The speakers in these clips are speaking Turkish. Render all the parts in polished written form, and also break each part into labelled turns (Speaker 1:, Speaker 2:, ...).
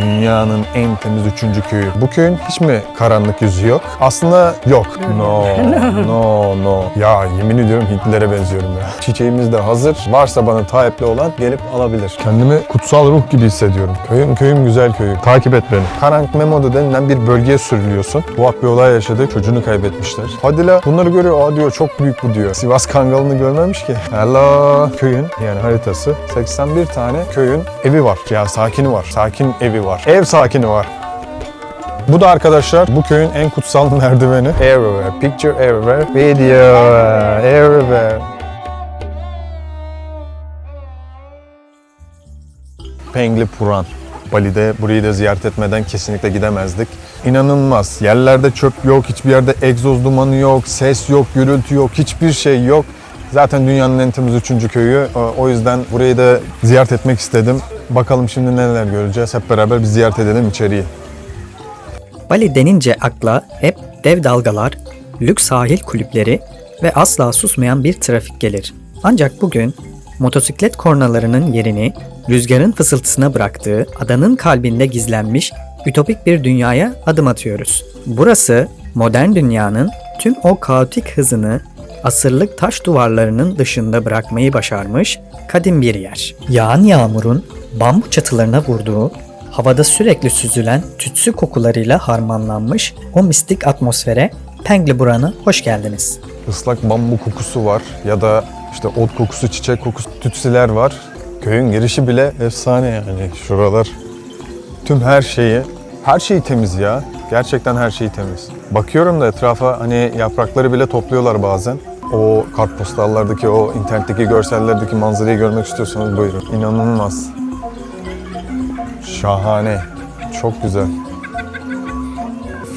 Speaker 1: Dünyanın en temiz 3. köyü. Bu köyün hiç mi karanlık yüzü yok? Aslında yok. No. Ya yemin ediyorum Hintlilere benziyorum ya. Çiçeğimiz de hazır. Varsa bana Tayyip'li olan gelip alabilir. Kendimi kutsal ruh gibi hissediyorum. Köyüm güzel köyü. Takip et beni. Karank Memo'da denilen bir bölgeye sürülüyorsun. Tuhaf bir olay yaşadı. Çocuğunu kaybetmişler. Hadi la bunları görüyor. Aa diyor çok büyük bu diyor. Sivas Kangalı'nı görmemiş ki. Hello. Köyün yani haritası. 81 tane köyün evi var. Ya sakini var. Sakin evi var. Ev sakini var. Bu da arkadaşlar bu köyün en kutsal merdiveni. Everywhere. Picture everywhere. Video everywhere. Penglipuran. Bali'de burayı da ziyaret etmeden kesinlikle gidemezdik. İnanılmaz. Yerlerde çöp yok, hiçbir yerde egzoz dumanı yok, ses yok, gürültü yok, hiçbir şey yok. Zaten dünyanın en temiz 3. köyü. O yüzden burayı da ziyaret etmek istedim. Bakalım şimdi neler göreceğiz. Hep beraber bir ziyaret edelim içeriği.
Speaker 2: Bali denince akla hep dev dalgalar, lüks sahil kulüpleri ve asla susmayan bir trafik gelir. Ancak bugün motosiklet kornalarının yerini rüzgarın fısıltısına bıraktığı adanın kalbinde gizlenmiş ütopik bir dünyaya adım atıyoruz. Burası modern dünyanın tüm o kaotik hızını asırlık taş duvarlarının dışında bırakmayı başarmış kadim bir yer. Yağan yağmurun bambu çatılarına vurduğu, havada sürekli süzülen tütsü kokularıyla harmanlanmış o mistik atmosfere Penglipuran'a hoş geldiniz.
Speaker 1: Islak bambu kokusu var ya da işte ot kokusu, çiçek kokusu, tütsüler var. Köyün girişi bile efsane yani şuralar. Tüm her şeyi temiz ya. Gerçekten her şeyi temiz. Bakıyorum da etrafa hani yaprakları bile topluyorlar bazen. O kartpostallardaki, o internetteki görsellerdeki manzarayı görmek istiyorsanız buyurun. İnanılmaz. Şahane. Çok güzel.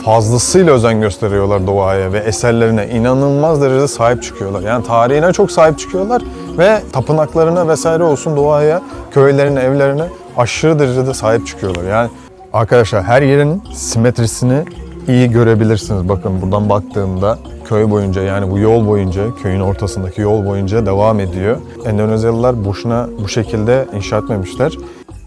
Speaker 1: Fazlasıyla özen gösteriyorlar doğaya ve eserlerine. İnanılmaz derecede sahip çıkıyorlar. Yani tarihine çok sahip çıkıyorlar ve tapınaklarına vesaire olsun doğaya, köylerine, evlerine aşırı derecede sahip çıkıyorlar. Yani arkadaşlar her yerin simetrisini iyi görebilirsiniz. Bakın buradan baktığımda köy boyunca yani bu yol boyunca, köyün ortasındaki yol boyunca devam ediyor. Endonezyalılar boşuna bu şekilde inşa etmemişler.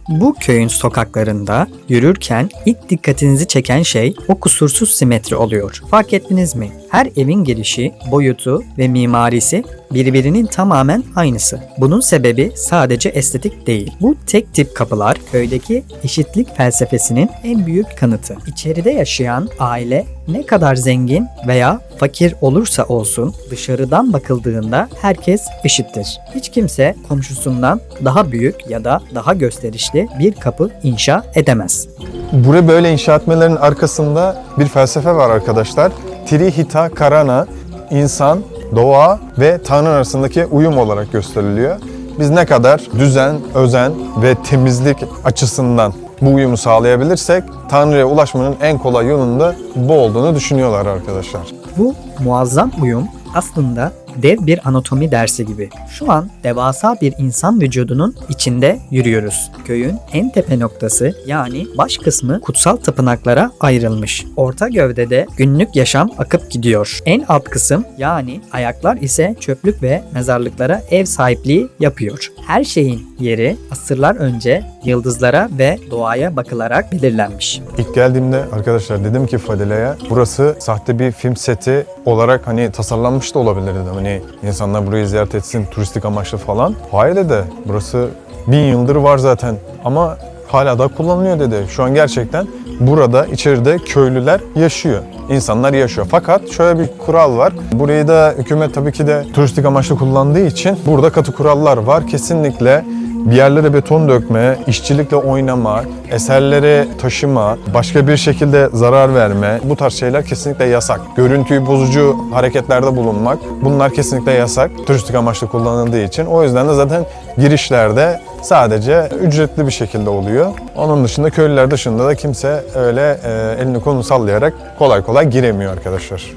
Speaker 2: Bu köyün sokaklarında yürürken ilk dikkatinizi çeken şey o kusursuz simetri oluyor. Fark ettiniz mi? Her evin girişi, boyutu ve mimarisi birbirinin tamamen aynısı. Bunun sebebi sadece estetik değil. Bu tek tip kapılar köydeki eşitlik felsefesinin en büyük kanıtı. İçeride yaşayan aile ne kadar zengin veya fakir olursa olsun dışarıdan bakıldığında herkes eşittir. Hiç kimse komşusundan daha büyük ya da daha gösterişli bir kapı inşa edemez.
Speaker 1: Burayı böyle inşa etmelerinin arkasında bir felsefe var arkadaşlar. Trihita Karana, insan, doğa ve Tanrı arasındaki uyum olarak gösteriliyor. Biz ne kadar düzen, özen ve temizlik açısından bu uyumu sağlayabilirsek Tanrı'ya ulaşmanın en kolay yolunun da bu olduğunu düşünüyorlar arkadaşlar.
Speaker 2: Bu muazzam uyum aslında dev bir anatomi dersi gibi. Şu an devasa bir insan vücudunun içinde yürüyoruz. Köyün en tepe noktası yani baş kısmı kutsal tapınaklara ayrılmış. Orta gövdede günlük yaşam akıp gidiyor. En alt kısım yani ayaklar ise çöplük ve mezarlıklara ev sahipliği yapıyor. Her şeyin yeri asırlar önce yıldızlara ve doğaya bakılarak belirlenmiş.
Speaker 1: İlk geldiğimde arkadaşlar dedim ki Fadile'ye burası sahte bir film seti olarak hani tasarlanmış da olabilir dedim. Hani insanlar burayı ziyaret etsin turistik amaçlı falan. Hayır dedi. Burası 1000 yıldır var zaten ama hala da kullanılıyor dedi. Şu an gerçekten burada içeride köylüler yaşıyor. İnsanlar yaşıyor. Fakat şöyle bir kural var. Burayı da hükümet tabii ki de turistik amaçlı kullandığı için burada katı kurallar var. Kesinlikle bir yerlere beton dökme, işçilikle oynama, eserleri taşıma, başka bir şekilde zarar verme, bu tarz şeyler kesinlikle yasak. Görüntüyü bozucu hareketlerde bulunmak, bunlar kesinlikle yasak. Turistik amaçlı kullanıldığı için. O yüzden de zaten girişlerde sadece ücretli bir şekilde oluyor. Onun dışında köylüler dışında da kimse öyle elini kolunu sallayarak kolay kolay giremiyor arkadaşlar.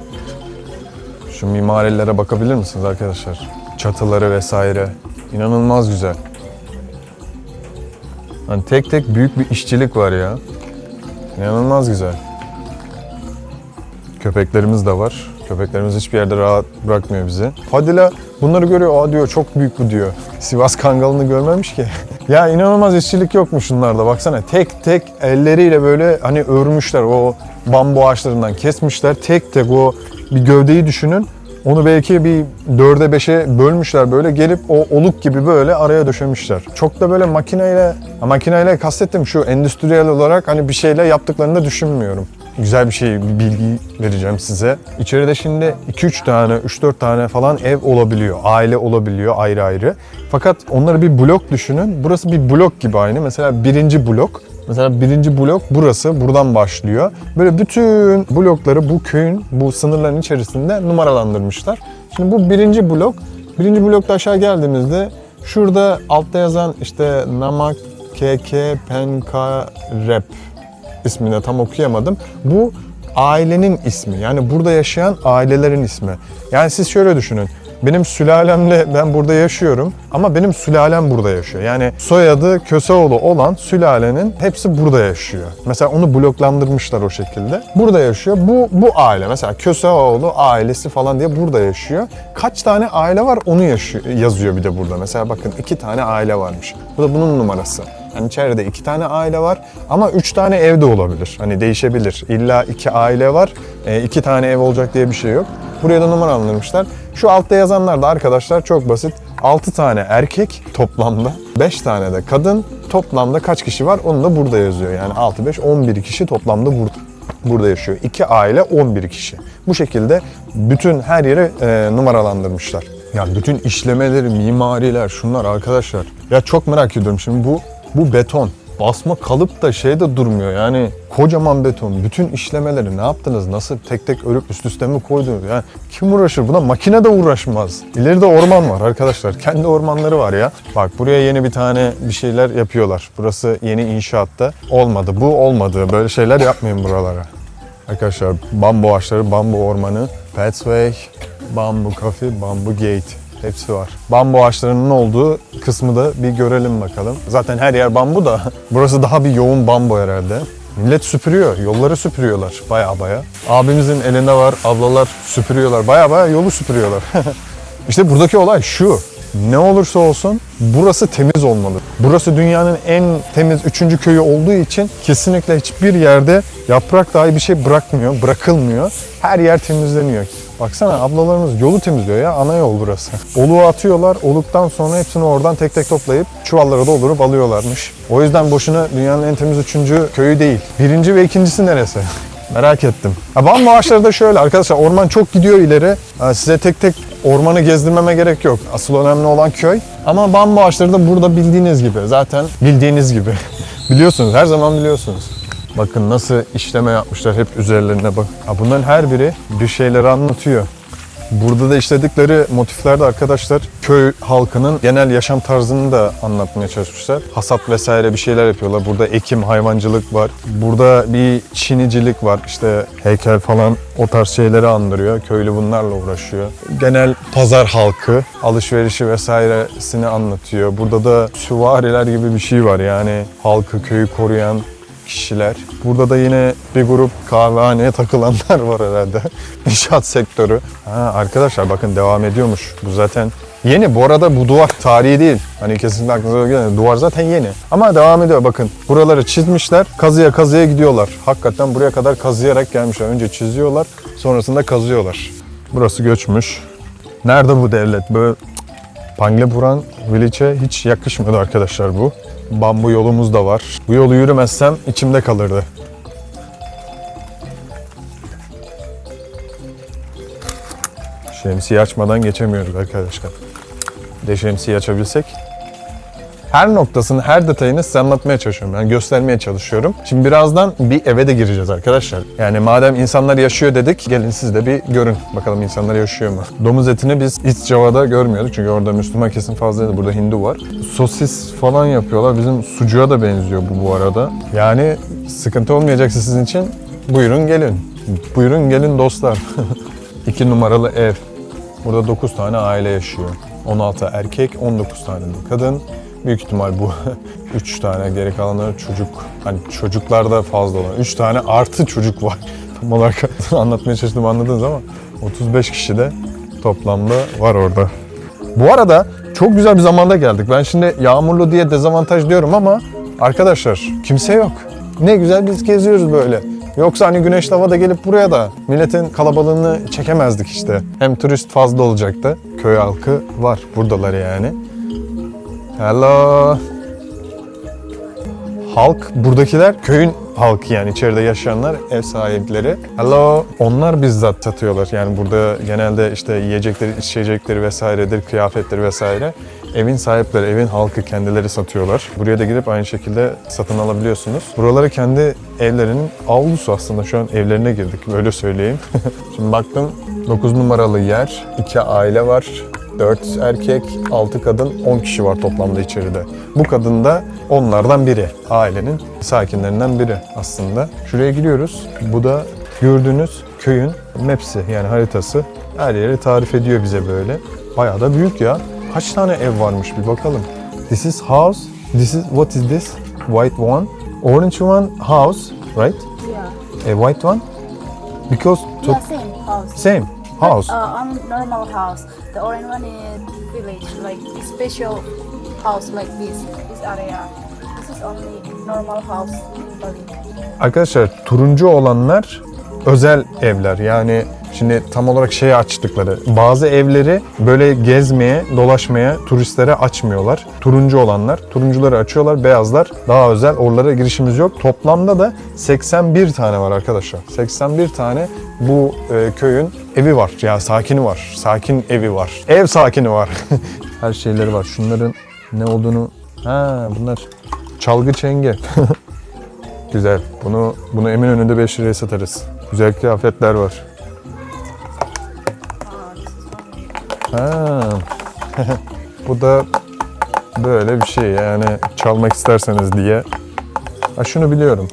Speaker 1: Şu mimarilere bakabilir misiniz arkadaşlar? Çatıları vesaire. İnanılmaz güzel. Hani tek tek büyük bir işçilik var ya. İnanılmaz güzel. Köpeklerimiz de var. Köpeklerimiz hiçbir yerde rahat bırakmıyor bizi. Fadila bunları görüyor. Aa diyor, çok büyük bu diyor. Sivas Kangalı'nı görmemiş ki. Ya inanılmaz işçilik yokmuş şunlarda. Baksana tek tek elleriyle böyle hani örmüşler. O bambu ağaçlarından kesmişler. Tek tek o bir gövdeyi düşünün. Onu belki bir 4'e 5'e bölmüşler, böyle gelip o oluk gibi böyle araya döşemişler. Çok da böyle makineyle kastettim, şu endüstriyel olarak hani bir şeyle yaptıklarını da düşünmüyorum. Güzel bir şey, bir bilgi vereceğim size. İçeride şimdi 2-3 tane, 3-4 tane falan ev olabiliyor. Aile olabiliyor ayrı ayrı. Fakat onları bir blok düşünün. Burası bir blok gibi aynı. Mesela birinci blok. Mesela birinci blok burası, buradan başlıyor. Böyle bütün blokları bu köyün, bu sınırların içerisinde numaralandırmışlar. Şimdi bu birinci blok. Birinci blokta aşağı geldiğimizde şurada altta yazan işte Namak KK Penkarep ismini tam okuyamadım. Bu ailenin ismi. Yani burada yaşayan ailelerin ismi. Yani siz şöyle düşünün. Benim sülalemle ben burada yaşıyorum ama benim sülalem burada yaşıyor. Yani soyadı Köseoğlu olan sülalenin hepsi burada yaşıyor. Mesela onu bloklandırmışlar o şekilde. Burada yaşıyor. Bu aile mesela Köseoğlu ailesi falan diye burada yaşıyor. Kaç tane aile var onu yazıyor bir de burada. Mesela bakın 2 tane aile varmış. Bu da bunun numarası. Yani içeride 2 tane aile var ama 3 tane ev de olabilir. Hani değişebilir. İlla 2 aile var, 2 tane ev olacak diye bir şey yok. Buraya da numaralandırmışlar. Şu altta yazanlar da arkadaşlar çok basit. 6 tane erkek toplamda, 5 tane de kadın. Toplamda kaç kişi var onu da burada yazıyor. Yani 6, 5, 11 kişi toplamda burada yaşıyor. 2 aile 11 kişi. Bu şekilde bütün her yeri numaralandırmışlar. Ya bütün işlemeleri, mimariler, şunlar arkadaşlar. Ya çok merak ediyorum şimdi bu beton. Basma kalıp da şeyde durmuyor yani, kocaman beton. Bütün işlemeleri ne yaptınız? Nasıl tek tek örüp üst üste mi koydunuz? Yani kim uğraşır? Buna makine de uğraşmaz. İleride orman var arkadaşlar. Kendi ormanları var ya. Bak buraya yeni bir tane bir şeyler yapıyorlar. Burası yeni inşaatta. Olmadı bu, olmadı. Böyle şeyler yapmayın buralara. Arkadaşlar bambu ağaçları, bambu ormanı, Pathway, bambu cafe, bambu gate. Hepsi var. Bambu ağaçlarının olduğu kısmı da bir görelim bakalım. Zaten her yer bambu da burası daha bir yoğun bambu herhalde. Millet süpürüyor, yolları süpürüyorlar baya baya. Abimizin elinde var, ablalar süpürüyorlar, baya baya yolu süpürüyorlar. İşte buradaki olay şu. Ne olursa olsun burası temiz olmalı. Burası dünyanın en temiz 3. köyü olduğu için kesinlikle hiçbir yerde yaprak dahi bir şey bırakılmıyor. Her yer temizleniyor. Baksana ablalarımız yolu temizliyor ya, ana yol burası. Oluğu atıyorlar, oluktan sonra hepsini oradan tek tek toplayıp çuvallara doldurup alıyorlarmış. O yüzden boşuna dünyanın en temiz 3. köyü değil. 1. ve 2.'si neresi? Merak ettim. Bambu ağaçları da şöyle arkadaşlar, orman çok gidiyor ileri. Size tek tek ormanı gezdirmeme gerek yok. Asıl önemli olan köy. Ama bambu ağaçları da burada bildiğiniz gibi. Zaten bildiğiniz gibi. Biliyorsunuz, her zaman biliyorsunuz. Bakın nasıl işleme yapmışlar hep üzerlerine bak. Bunların her biri bir şeyleri anlatıyor. Burada da işledikleri motiflerde arkadaşlar köy halkının genel yaşam tarzını da anlatmaya çalışmışlar. Hasat vesaire bir şeyler yapıyorlar. Burada ekim, hayvancılık var. Burada bir çinicilik var. İşte heykel falan, o tarz şeyleri andırıyor. Köylü bunlarla uğraşıyor. Genel pazar halkı, alışverişi vesairesini anlatıyor. Burada da süvariler gibi bir şey var. Yani halkı, köyü koruyan kişiler. Burada da yine bir grup kahvehaneye takılanlar var herhalde. İnşaat sektörü. Arkadaşlar bakın devam ediyormuş. Bu zaten yeni. Bu arada bu duvar tarihi değil. Hani kesinlikle aklınıza gelmesin. Duvar zaten yeni. Ama devam ediyor bakın. Buraları çizmişler. Kazıya kazıya gidiyorlar. Hakikaten buraya kadar kazıyarak gelmişler. Önce çiziyorlar. Sonrasında kazıyorlar. Burası göçmüş. Nerede bu devlet? Böyle Panglepuran Village'e hiç yakışmadı arkadaşlar bu. Bambu yolumuz da var. Bu yolu yürümezsem içimde kalırdı. Şemsiye açmadan geçemiyoruz arkadaşlar. Bir de şemsiye açabilsek. Her noktasını, her detayını size anlatmaya çalışıyorum. Yani göstermeye çalışıyorum. Şimdi birazdan bir eve de gireceğiz arkadaşlar. Yani madem insanlar yaşıyor dedik, gelin siz de bir görün. Bakalım insanlar yaşıyor mu? Domuz etini biz İç Java'da görmüyorduk. Çünkü orada Müslüman kesim fazlaydı. Burada Hindu var. Sosis falan yapıyorlar. Bizim sucuğa da benziyor bu arada. Yani sıkıntı olmayacaksa sizin için buyurun gelin. Buyurun gelin dostlar. 2 numaralı ev. Burada 9 tane aile yaşıyor. 16 erkek, 19 tane de kadın. Büyük ihtimal bu 3 tane, geri kalanları çocuk. Hani çocuklar da fazla olan. 3 tane artı çocuk var. Tam olarak anlatmaya çalıştım, anladınız ama 35 kişi de toplamda var orada. Bu arada çok güzel bir zamanda geldik. Ben şimdi yağmurlu diye dezavantaj diyorum ama arkadaşlar kimse yok. Ne güzel biz geziyoruz böyle. Yoksa hani güneşli havada gelip buraya da milletin kalabalığını çekemezdik işte. Hem turist fazla olacaktı. Köy halkı var. Buradalar yani. Hello. Halk, buradakiler köyün halkı yani içeride yaşayanlar, ev sahipleri. Hello. Onlar bizzat satıyorlar. Yani burada genelde işte yiyecekleri, içecekleri vesairedir, kıyafetleri vesaire. Evin sahipleri, evin halkı kendileri satıyorlar. Buraya da gidip aynı şekilde satın alabiliyorsunuz. Buraları kendi evlerinin avlusu aslında. Şu an evlerine girdik, öyle söyleyeyim. Şimdi baktım 9 numaralı yer, 2 aile var. 4 erkek, 6 kadın, 10 kişi var toplamda içeride. Bu kadın da onlardan biri. Ailenin sakinlerinden biri aslında. Şuraya giriyoruz. Bu da gördüğünüz köyün maps'i yani haritası. Her yeri tarif ediyor bize böyle. Bayağı da büyük ya. Kaç tane ev varmış bir bakalım. This is house. What is this? White one. Orange one house, right?
Speaker 3: Yeah.
Speaker 1: A white one? Because
Speaker 3: Yeah, same house.
Speaker 1: same house.
Speaker 3: On normal house. The orange one is village, like special house like this area. This is only normal house in Bali.
Speaker 1: Arkadaşlar turuncu olanlar özel evler. Yani şimdi tam olarak şeye açtıkları. Bazı evleri böyle gezmeye, dolaşmaya, turistlere açmıyorlar. Turuncu olanlar. Turuncuları açıyorlar. Beyazlar daha özel. Oralara girişimiz yok. Toplamda da 81 tane var arkadaşlar. 81 tane bu köyün evi var. Ya sakini var. Sakin evi var. Ev sakini var. Her şeyleri var. Şunların ne olduğunu... Ha bunlar çalgı çenge. Güzel. Bunu Eminönü'nde 5 liraya satarız. Güzel kıyafetler var. Ha. Bu da böyle bir şey yani çalmak isterseniz diye. Ha şunu biliyorum.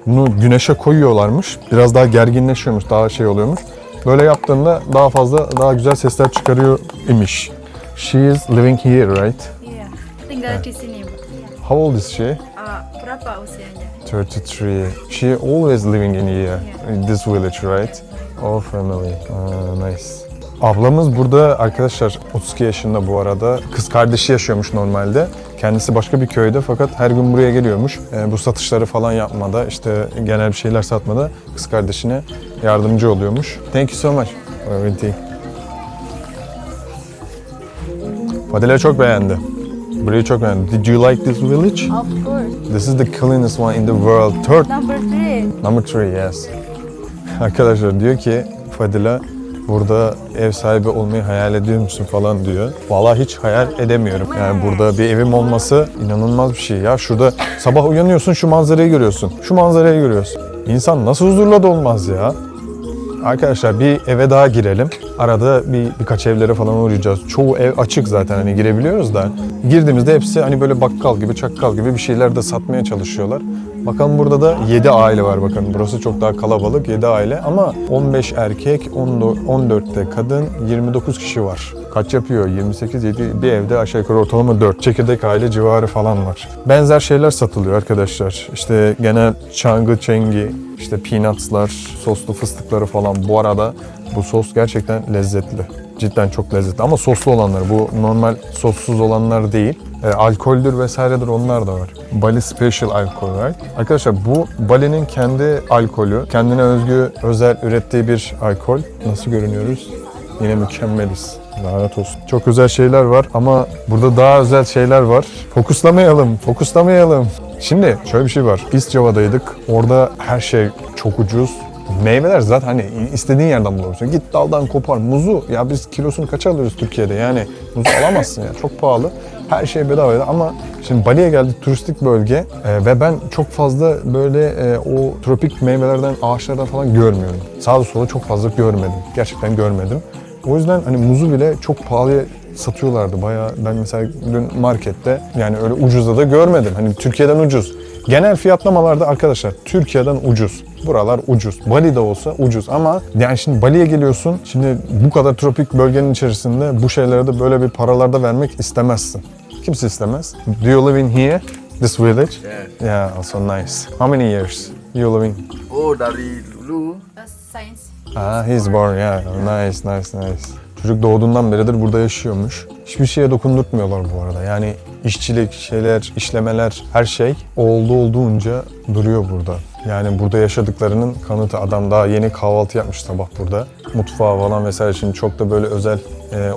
Speaker 1: Bunu güneşe koyuyorlarmış. Biraz daha gerginleşiyormuş, daha şey oluyormuş. Böyle yaptığında daha fazla, daha güzel sesler çıkarıyor imiş. She is living here, right?
Speaker 3: Yeah. Tinggal di sini, Bu.
Speaker 1: How old is she?
Speaker 3: Berapa usianya?
Speaker 1: 33. She always living in here, in this village, right? All family. Nice. Ablamız burada arkadaşlar 32 yaşında bu arada. Kız kardeşi yaşıyormuş normalde. Kendisi başka bir köyde fakat her gün buraya geliyormuş. Bu satışları falan yapmada, işte genel bir şeyler satmada kız kardeşine yardımcı oluyormuş. Thank you so much for everything. Fadile çok beğendi. Burayı çok beğendi. Did you like this village?
Speaker 3: Of course.
Speaker 1: This is the cleanest one in the world.
Speaker 3: Number 3.
Speaker 1: Number 3, yes. Arkadaşlar diyor ki Fadila burada ev sahibi olmayı hayal ediyor musun falan diyor. Vallahi hiç hayal edemiyorum. Yani burada bir evim olması inanılmaz bir şey ya. Şurada sabah uyanıyorsun şu manzarayı görüyorsun. Şu manzarayı görüyorsun. İnsan nasıl huzurla da olmaz ya. Arkadaşlar bir eve daha girelim. Arada birkaç evlere falan uğrayacağız. Çoğu ev açık zaten hani girebiliyoruz da. Girdiğimizde hepsi hani böyle bakkal gibi, çakkal gibi bir şeyler de satmaya çalışıyorlar. Bakalım burada da 7 aile var bakın. Burası çok daha kalabalık 7 aile ama 15 erkek, 14 de kadın, 29 kişi var. Kaç yapıyor? 28, 7 bir evde aşağı yukarı ortalama 4 çekirdek aile civarı falan var. Benzer şeyler satılıyor arkadaşlar. İşte genel çangı çengi, işte peanutslar, soslu fıstıkları falan. Bu arada bu sos gerçekten lezzetli. Cidden çok lezzetli ama soslu olanlar. Bu normal sossuz olanlar değil. Alkoldür vesairedir onlar da var. Bali Special alkol var. Arkadaşlar bu Bali'nin kendi alkolü. Kendine özgü özel ürettiği bir alkol. Nasıl görünüyoruz? Yine mükemmeliz. Lanet olsun. Çok özel şeyler var ama burada daha özel şeyler var. Fokuslamayalım. Şimdi şöyle bir şey var. İscava'daydık. Orada her şey çok ucuz. Meyveler zaten hani istediğin yerden bulabiliyorsun. Git daldan kopar. Muzu ya biz kilosunu kaça alıyoruz Türkiye'de? Yani muzu alamazsın ya. Çok pahalı. Her şey bedavaydı ama şimdi Bali'ye geldik turistik bölge ve ben çok fazla böyle o tropik meyvelerden, ağaçlardan falan görmüyorum. Sağda sola çok fazla görmedim. Gerçekten görmedim. O yüzden hani muzu bile çok pahalıya satıyorlardı bayağı. Ben mesela dün markette yani öyle ucuza da görmedim. Hani Türkiye'den ucuz. Genel fiyatlamalarda arkadaşlar Türkiye'den ucuz. Buralar ucuz. Bali'de olsa ucuz ama yani şimdi Bali'ye geliyorsun. Şimdi bu kadar tropik bölgenin içerisinde bu şeylere de böyle bir paralarda vermek istemezsin. Kimse istemez. Do you live in here? This village?
Speaker 4: Yes.
Speaker 1: Yeah, also nice. How many years you living?
Speaker 4: Oh, dari dulu
Speaker 3: Science.
Speaker 1: He's born, yeah. Nice. Çocuk doğduğundan beridir burada yaşıyormuş. Hiçbir şeye dokundurtmuyorlar bu arada. Yani işçilik, şeyler, işlemeler, her şey olduğunca duruyor burada. Yani burada yaşadıklarının kanıtı. Adam daha yeni kahvaltı yapmış sabah burada. Mutfağı falan vesaire. Şimdi çok da böyle özel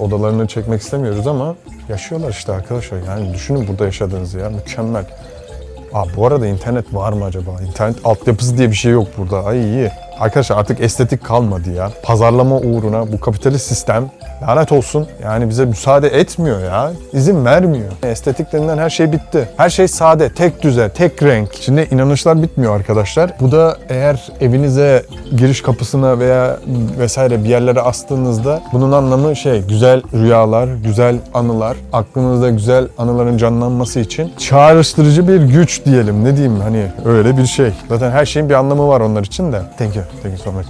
Speaker 1: odalarını çekmek istemiyoruz ama yaşıyorlar işte arkadaşlar. Yani düşünün burada yaşadığınızı ya. Mükemmel. Bu arada internet var mı acaba? İnternet altyapısı diye bir şey yok burada. Ay iyi. Arkadaşlar artık estetik kalmadı ya. Pazarlama uğruna bu kapitalist sistem lanet olsun. Yani bize müsaade etmiyor ya. İzin vermiyor. Estetik denilen her şey bitti. Her şey sade, tek düze, tek renk. Şimdi inanışlar bitmiyor arkadaşlar. Bu da eğer evinize giriş kapısına veya vesaire bir yerlere astığınızda bunun anlamı güzel rüyalar, güzel anılar, aklınızda güzel anıların canlanması için çağrıştırıcı bir güç diyelim. Ne diyeyim hani öyle bir şey. Zaten her şeyin bir anlamı var onlar için de. Thank you so much.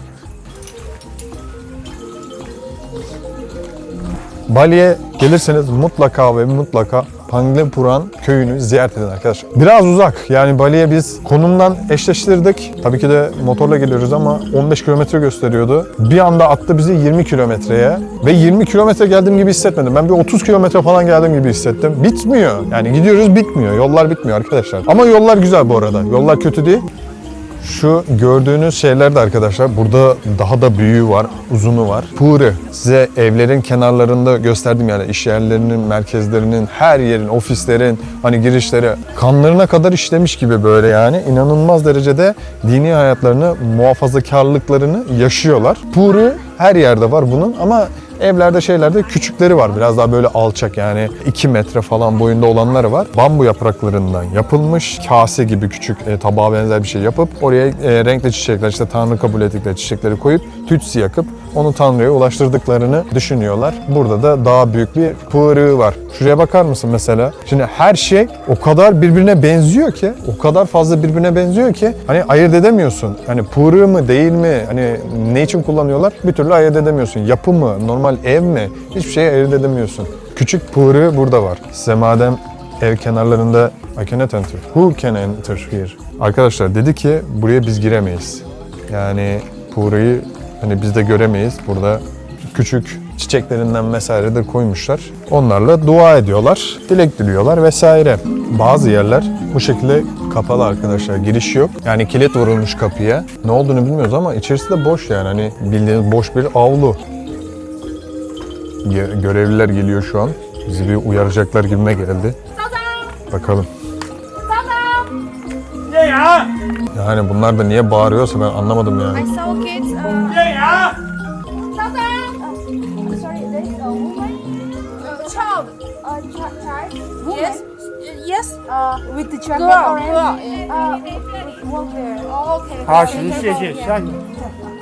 Speaker 1: Bali'ye gelirseniz mutlaka ve mutlaka Panglepuran köyünü ziyaret edin arkadaşlar. Biraz uzak. Yani Bali'ye biz konumdan eşleştirdik. Tabii ki de motorla geliyoruz ama 15 kilometre gösteriyordu. Bir anda attı bizi 20 kilometreye. Ve 20 kilometre geldiğim gibi hissetmedim. Ben bir 30 kilometre falan geldiğim gibi hissettim. Bitmiyor. Yani gidiyoruz bitmiyor. Yollar bitmiyor arkadaşlar. Ama yollar güzel bu arada. Yollar kötü değil. Şu gördüğünüz şeyler de arkadaşlar burada daha da büyüğü var, uzunu var. Puri. Size evlerin kenarlarında gösterdim yani iş yerlerinin, merkezlerinin, her yerin, ofislerin hani girişleri kanlarına kadar işlemiş gibi böyle yani inanılmaz derecede dini hayatlarını, muhafazakarlıklarını yaşıyorlar. Puri her yerde var bunun ama evlerde şeylerde küçükleri var. Biraz daha böyle alçak yani 2 metre falan boyunda olanları var. Bambu yapraklarından yapılmış kase gibi küçük tabağa benzer bir şey yapıp oraya renkli çiçekler işte Tanrı kabul ettikleri çiçekleri koyup tütsü yakıp onu Tanrı'ya ulaştırdıklarını düşünüyorlar. Burada da daha büyük bir pığırığı var. Şuraya bakar mısın mesela? Şimdi her şey o kadar birbirine benziyor ki, o kadar fazla birbirine benziyor ki hani ayırt edemiyorsun. Hani pığırığı mı değil mi? Hani ne için kullanıyorlar? Bir türlü ayırt edemiyorsun. Yapı mı? Normal ev mi? Hiçbir şeyi ayırt edemiyorsun. Küçük pığırığı burada var. Size madem ev kenarlarında I cannot enter. Who can enter here? Arkadaşlar dedi ki buraya biz giremeyiz. Yani pığırığı hani biz de göremeyiz. Burada küçük çiçeklerinden vesaire de koymuşlar. Onlarla dua ediyorlar, dilek diliyorlar vesaire. Bazı yerler bu şekilde kapalı arkadaşlar. Giriş yok. Yani kilit vurulmuş kapıya. Ne olduğunu bilmiyoruz ama içerisi de boş yani. Hani bildiğiniz boş bir avlu. Görevliler geliyor şu an. Bizi bir uyaracaklar gibime geldi. Bakalım. Yani bunlar da niye bağırıyorsa ben anlamadım yani.
Speaker 3: I saw kids. Sorry, there is a woman. Child. Child. Yes. Yes. With the jacket orange. Walker. Oh, okay.
Speaker 4: 好，行，谢谢，谢谢。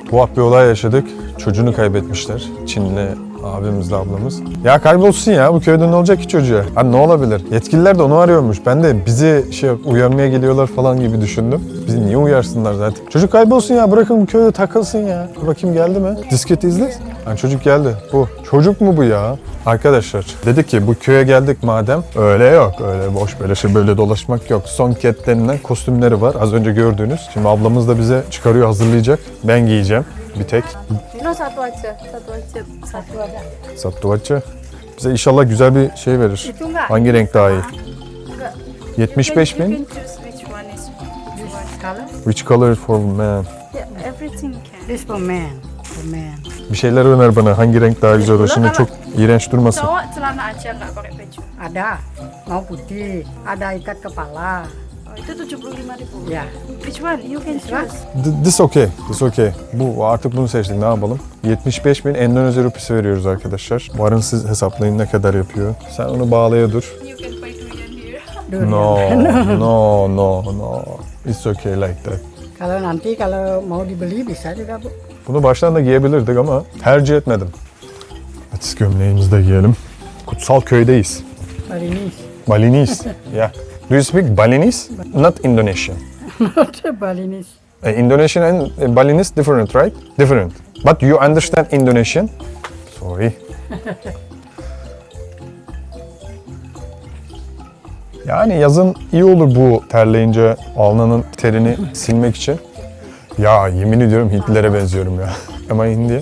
Speaker 1: Tuhaf bir olay yaşadık. Çocuğunu kaybetmişler. Çinli abimizle ablamız. Ya kaybolsun ya bu köyde ne olacak ki çocuğa? Hani ne olabilir? Yetkililer de onu arıyormuş. Ben de bizi uyarmaya geliyorlar falan gibi düşündüm. Bizi niye uyarsınlar zaten? Çocuk kaybolsun ya bırakın bu köyde takılsın ya. Dur bakayım geldi mi? Disket izle. Yani çocuk geldi. Bu. Çocuk mu bu ya? Arkadaşlar dedik ki bu köye geldik madem. Öyle yok. Öyle boş böyle dolaşmak yok. Son ket denilen kostümleri var. Az önce gördüğünüz. Şimdi ablamız da bize çıkarıyor hazırlayacak. Ben giyeceğim. Bir tek.
Speaker 3: No, satu aja. Satu aja.
Speaker 1: Sattuvaçça. Bize inşallah güzel bir şey verir.
Speaker 3: Itu enggak?
Speaker 1: Hangi renk daha iyi? 75
Speaker 3: You
Speaker 1: bin.
Speaker 3: can choose which one is which color.
Speaker 1: Which color for man?
Speaker 3: Yeah, everything can.
Speaker 4: This for man, for man.
Speaker 1: Bir şeyler öner bana. Hangi renk daha güzel olur? Şimdi çok iğrenç durmasın.
Speaker 3: Cowok celana aja nggak pakai baju.
Speaker 4: Ada, mau putih, ada ikat kepala.
Speaker 3: Oh, itu 75.000.
Speaker 4: Ya,
Speaker 3: Which one? You can choose.
Speaker 1: This okay. This okay. Bu artık bunu seçtik. Ne yapalım? 75 bin Endonezya rupisi veriyoruz arkadaşlar. Varın siz hesaplayın ne kadar yapıyor. Sen onu bağlaya dur.
Speaker 3: You can buy durian here.
Speaker 1: No. It's okay like that.
Speaker 4: kalau nanti kalau mau dibeli bisa juga bu.
Speaker 1: Bunu baştan da giyebilirdik ama tercih etmedim. Hadi gömleğimizi de giyelim. Kutsal köydeyiz.
Speaker 4: Balinese.
Speaker 1: Balinese. Yeah. Do you speak Balinese? Not Indonesian.
Speaker 4: Not Balinese.
Speaker 1: Indonesian and Balinese different, right? Different. But you understand Indonesian? Sorry. Yani yazın iyi olur bu terleyince alnının terini silmek için. Ya yemin ediyorum Hintlilere benziyorum ya. Am I Indian?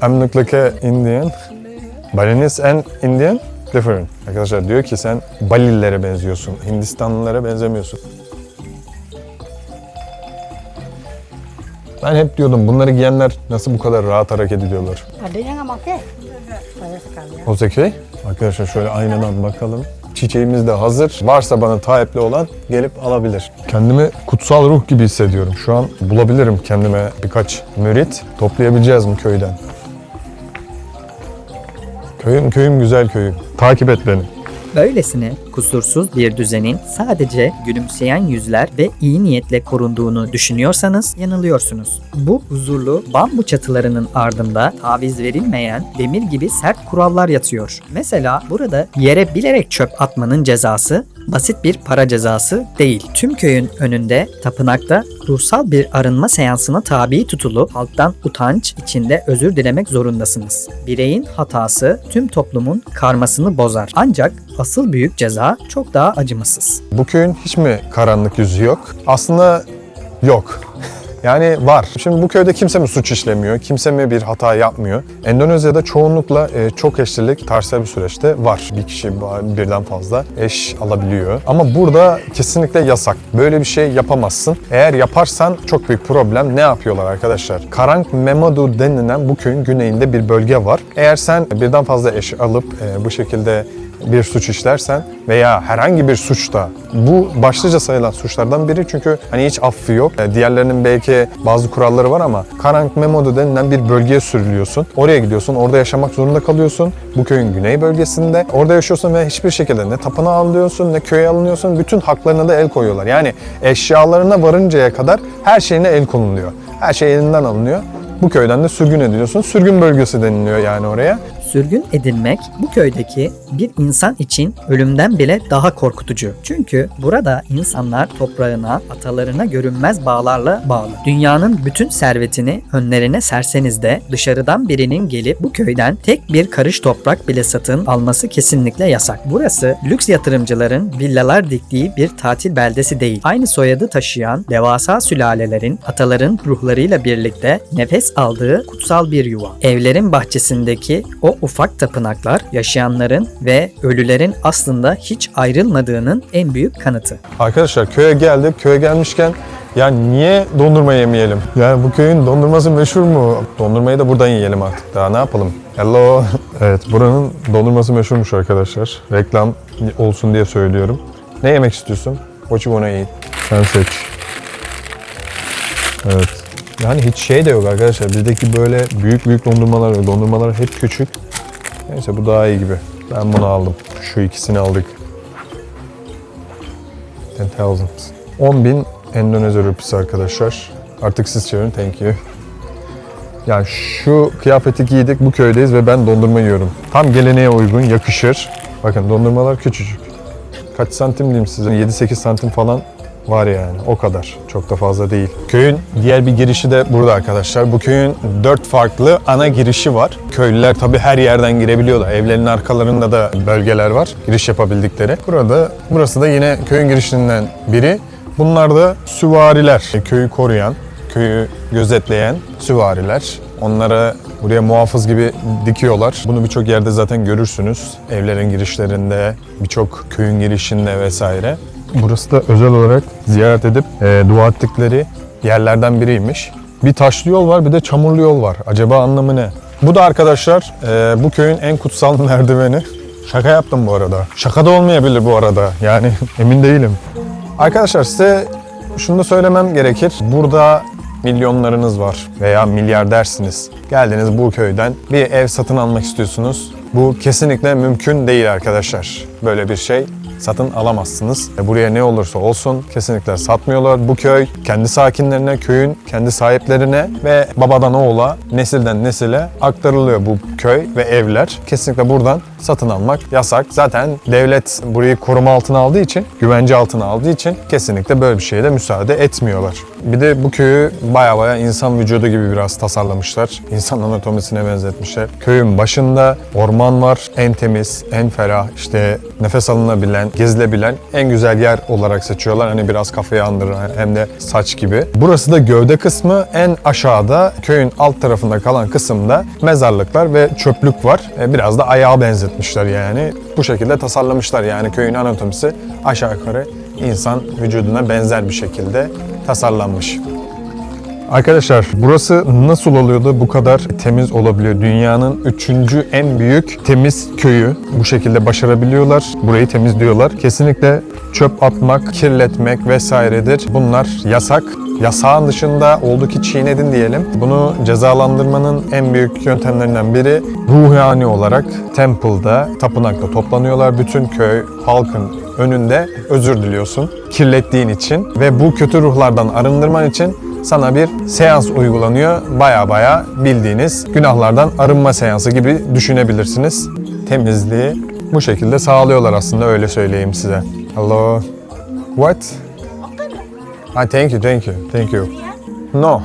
Speaker 1: I'm look like a Indian. Balinese and Indian different. Arkadaşlar diyor ki sen Balililere benziyorsun. Hindistanlılara benzemiyorsun. Ben hep diyordum bunları giyenler nasıl bu kadar rahat hareket ediyorlar.
Speaker 4: Adanya nggak make? Saya sekalian.
Speaker 1: O okey. Arkadaşlar şöyle aynadan bakalım. Çiçeğimiz de hazır. Varsa bana talipli olan gelip alabilir. Kendimi kutsal ruh gibi hissediyorum. Şu an bulabilirim kendime birkaç mürit. Toplayabileceğiz mi köyden? Köyüm güzel köyüm. Takip et beni.
Speaker 2: Böylesine kusursuz bir düzenin sadece gülümseyen yüzler ve iyi niyetle korunduğunu düşünüyorsanız yanılıyorsunuz. Bu huzurlu bambu çatılarının ardında taviz verilmeyen demir gibi sert kurallar yatıyor. Mesela burada yere bilerek çöp atmanın cezası basit bir para cezası değil. Tüm köyün önünde tapınakta ruhsal bir arınma seansına tabi tutulup halktan utanç içinde özür dilemek zorundasınız. Bireyin hatası tüm toplumun karmasını bozar. Ancak asıl büyük ceza çok daha acımasız.
Speaker 1: Bu köyün hiç mi karanlık yüzü yok? Aslında yok. Yani var. Şimdi bu köyde kimse mi suç işlemiyor? Kimse mi bir hata yapmıyor? Endonezya'da çoğunlukla çok eşlilik tarihsel bir süreçte var. Bir kişi birden fazla eş alabiliyor. Ama burada kesinlikle yasak. Böyle bir şey yapamazsın. Eğer yaparsan çok büyük problem. Ne yapıyorlar arkadaşlar? Karang Memadu denilen bu köyün güneyinde bir bölge var. Eğer sen birden fazla eş alıp bu şekilde bir suç işlersen veya herhangi bir suçta, bu başlıca sayılan suçlardan biri çünkü hani hiç affı yok. Diğerlerinin belki bazı kuralları var ama Karang Memadu denilen bir bölgeye sürülüyorsun. Oraya gidiyorsun, orada yaşamak zorunda kalıyorsun. Bu köyün güney bölgesinde. Orada yaşıyorsun ve hiçbir şekilde ne tapınağa alınıyorsun ne köye alınıyorsun. Bütün haklarına da el koyuyorlar. Yani eşyalarına varıncaya kadar her şeyine el konuluyor. Her şey elinden alınıyor. Bu köyden de sürgün ediliyorsun. Sürgün bölgesi deniliyor yani oraya.
Speaker 2: Sürgün edilmek bu köydeki bir insan için ölümden bile daha korkutucu. Çünkü burada insanlar toprağına, atalarına görünmez bağlarla bağlı. Dünyanın bütün servetini önlerine serseniz de dışarıdan birinin gelip bu köyden tek bir karış toprak bile satın alması kesinlikle yasak. Burası lüks yatırımcıların villalar diktiği bir tatil beldesi değil. Aynı soyadı taşıyan devasa sülalelerin ataların ruhlarıyla birlikte nefes aldığı kutsal bir yuva. Evlerin bahçesindeki o ufak tapınaklar yaşayanların ve ölülerin aslında hiç ayrılmadığının en büyük kanıtı.
Speaker 1: Arkadaşlar köye geldik. Köye gelmişken ya niye dondurma yemeyelim? Yani bu köyün dondurması meşhur mu? Dondurmayı da buradan yiyelim artık. Daha ne yapalım? Hello. Evet, buranın dondurması meşhurmuş arkadaşlar. Reklam olsun diye söylüyorum. Ne yemek istiyorsun? What you wanna eat? Sen seç. Evet. Yani hiç şey de yok arkadaşlar. Bizdeki böyle büyük dondurmalar yok. Dondurmalar hep küçük. Neyse bu daha iyi gibi. Ben bunu aldım. Şu ikisini aldık. 10,000. 10.000 Endonezya rupisi arkadaşlar. Artık siz çevirin. Thank you. Yani şu kıyafeti giydik. Bu köydeyiz ve ben dondurma yiyorum. Tam geleneğe uygun, yakışır. Bakın dondurmalar küçücük. Kaç santim diyeyim size? 7-8 santim falan var yani. O kadar. Çok da fazla değil. Köyün diğer bir girişi de burada arkadaşlar. Bu köyün 4 farklı ana girişi var. Köylüler tabii her yerden girebiliyorlar. Evlerin arkalarında da bölgeler var. Giriş yapabildikleri. Burası da yine köyün girişlerinden biri. Bunlar da süvariler. Köyü koruyan, köyü gözetleyen süvariler. Onlara buraya muhafız gibi dikiyorlar. Bunu birçok yerde zaten görürsünüz. Evlerin girişlerinde, birçok köyün girişinde vesaire. Burası da özel olarak ziyaret edip dua ettikleri yerlerden biriymiş. Bir taşlı yol var, bir de çamurlu yol var. Acaba anlamı ne? Bu da arkadaşlar bu köyün en kutsal merdiveni. Şaka yaptım bu arada. Şaka da olmayabilir bu arada. Yani emin değilim. Arkadaşlar size şunu da söylemem gerekir. Burada milyonlarınız var veya milyardersiniz. Geldiniz bu köyden bir ev satın almak istiyorsunuz. Bu kesinlikle mümkün değil arkadaşlar. Böyle bir şey satın alamazsınız. Buraya ne olursa olsun kesinlikle satmıyorlar. Bu köy kendi sakinlerine, köyün kendi sahiplerine ve babadan oğula, nesilden nesile aktarılıyor bu köy ve evler. Kesinlikle buradan satın almak yasak. Zaten devlet burayı koruma altına aldığı için, güvence altına aldığı için kesinlikle böyle bir şeye de müsaade etmiyorlar. Bir de bu köyü baya insan vücudu gibi biraz tasarlamışlar. İnsan anatomisine benzetmişler. Köyün başında orman var. En temiz, en ferah, işte nefes alınabilen, gezilebilen en güzel yer olarak seçiyorlar. Hani biraz kafayı andıran hem de saç gibi. Burası da gövde kısmı. En aşağıda köyün alt tarafında kalan kısımda mezarlıklar ve çöplük var. Biraz da ayağa benzetmişler yani. Bu şekilde tasarlamışlar yani köyün anatomisi aşağı yukarı insan vücuduna benzer bir şekilde tasarlanmış. Arkadaşlar burası nasıl oluyordu bu kadar temiz olabiliyor? Dünyanın 3. en büyük temiz köyü. Bu şekilde başarabiliyorlar. Burayı temizliyorlar. Kesinlikle çöp atmak, kirletmek vesairedir. Bunlar yasak. Yasağın dışında oldu ki çiğnedin diyelim. Bunu cezalandırmanın en büyük yöntemlerinden biri ruhani olarak temple'da, tapınakta toplanıyorlar. Bütün köy halkın önünde özür diliyorsun kirlettiğin için ve bu kötü ruhlardan arındırman için sana bir seans uygulanıyor. Baya bildiğiniz günahlardan arınma seansı gibi düşünebilirsiniz. Temizliği bu şekilde sağlıyorlar aslında, öyle söyleyeyim size. Hello. What? Ah, thank you. No.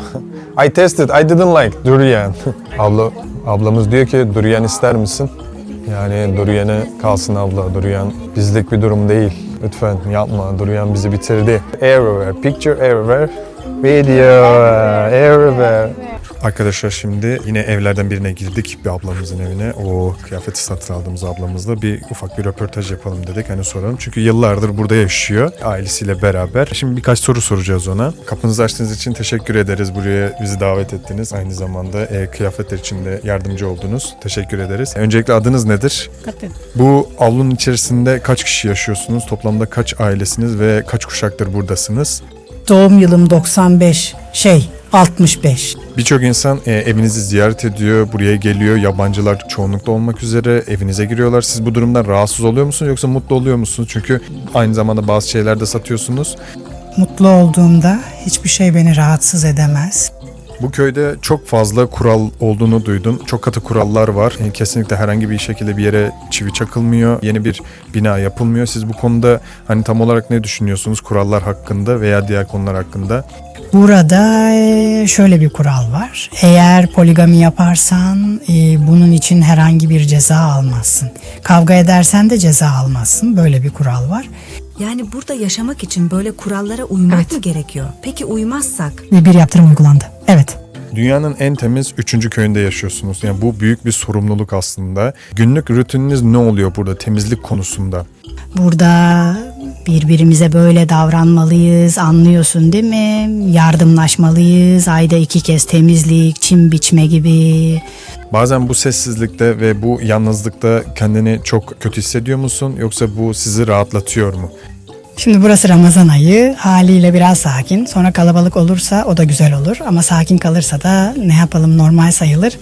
Speaker 1: I tested. I didn't like durian. Ablamız diyor ki durian ister misin? Yani durian'ı kalsın abla. Durian bizlik bir durum değil. Lütfen yapma. Durian bizi bitirdi. Everywhere. Picture everywhere. Video everywhere. Arkadaşlar şimdi yine evlerden birine girdik, bir ablamızın evine. O kıyafeti satın aldığımız ablamızla bir ufak bir röportaj yapalım dedik. Hani soralım. Çünkü yıllardır burada yaşıyor ailesiyle beraber. Şimdi birkaç soru soracağız ona. Kapınızı açtığınız için teşekkür ederiz. Buraya bizi davet ettiniz. Aynı zamanda kıyafetler için de yardımcı oldunuz. Teşekkür ederiz. Öncelikle adınız nedir?
Speaker 4: Katın.
Speaker 1: Bu avlunun içerisinde kaç kişi yaşıyorsunuz? Toplamda kaç ailesiniz ve kaç kuşaktır buradasınız?
Speaker 5: Doğum yılım 65.
Speaker 1: Birçok insan evinizi ziyaret ediyor, buraya geliyor. Yabancılar çoğunlukla olmak üzere evinize giriyorlar. Siz bu durumdan rahatsız oluyor musunuz yoksa mutlu oluyor musunuz? Çünkü aynı zamanda bazı şeyler de satıyorsunuz.
Speaker 5: Mutlu olduğumda hiçbir şey beni rahatsız edemez.
Speaker 1: Bu köyde çok fazla kural olduğunu duydum. Çok katı kurallar var. Kesinlikle herhangi bir şekilde bir yere çivi çakılmıyor. Yeni bir bina yapılmıyor. Siz bu konuda hani tam olarak ne düşünüyorsunuz kurallar hakkında veya diğer konular hakkında?
Speaker 5: Burada şöyle bir kural var. Eğer poligami yaparsan bunun için herhangi bir ceza almazsın. Kavga edersen de ceza almazsın. Böyle bir kural var.
Speaker 6: Yani burada yaşamak için böyle kurallara uymak mı gerekiyor? Peki uymazsak?
Speaker 5: Ve bir yaptırım uygulandı. Evet.
Speaker 1: Dünyanın en temiz 3. köyünde yaşıyorsunuz. Yani bu büyük bir sorumluluk aslında. Günlük rutininiz ne oluyor burada temizlik konusunda?
Speaker 5: Burada birbirimize böyle davranmalıyız, anlıyorsun değil mi? Yardımlaşmalıyız, ayda 2 kez temizlik, çim biçme gibi.
Speaker 1: Bazen bu sessizlikte ve bu yalnızlıkta kendini çok kötü hissediyor musun? Yoksa bu sizi rahatlatıyor mu?
Speaker 5: Şimdi burası Ramazan ayı, haliyle biraz sakin. Sonra kalabalık olursa o da güzel olur. Ama sakin kalırsa da ne yapalım, normal sayılır.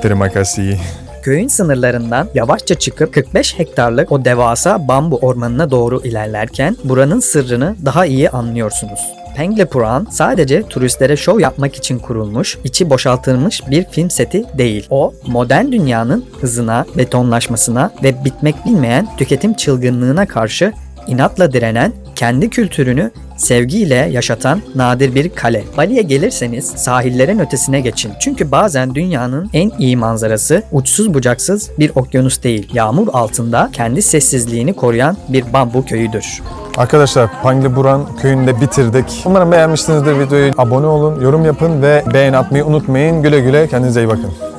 Speaker 1: Terima kasih.
Speaker 2: Köyün sınırlarından yavaşça çıkıp 45 hektarlık o devasa bambu ormanına doğru ilerlerken buranın sırrını daha iyi anlıyorsunuz. Pengle Puran sadece turistlere şov yapmak için kurulmuş, içi boşaltılmış bir film seti değil. O, modern dünyanın hızına, betonlaşmasına ve bitmek bilmeyen tüketim çılgınlığına karşı inatla direnen, kendi kültürünü sevgiyle yaşatan nadir bir kale. Bali'ye gelirseniz sahillerin ötesine geçin. Çünkü bazen dünyanın en iyi manzarası uçsuz bucaksız bir okyanus değil. Yağmur altında kendi sessizliğini koruyan bir bambu köyüdür.
Speaker 1: Arkadaşlar Pengle Puran köyünde bitirdik. Umarım beğenmişsinizdir videoyu. Abone olun, yorum yapın ve beğen atmayı unutmayın. Güle güle, kendinize iyi bakın.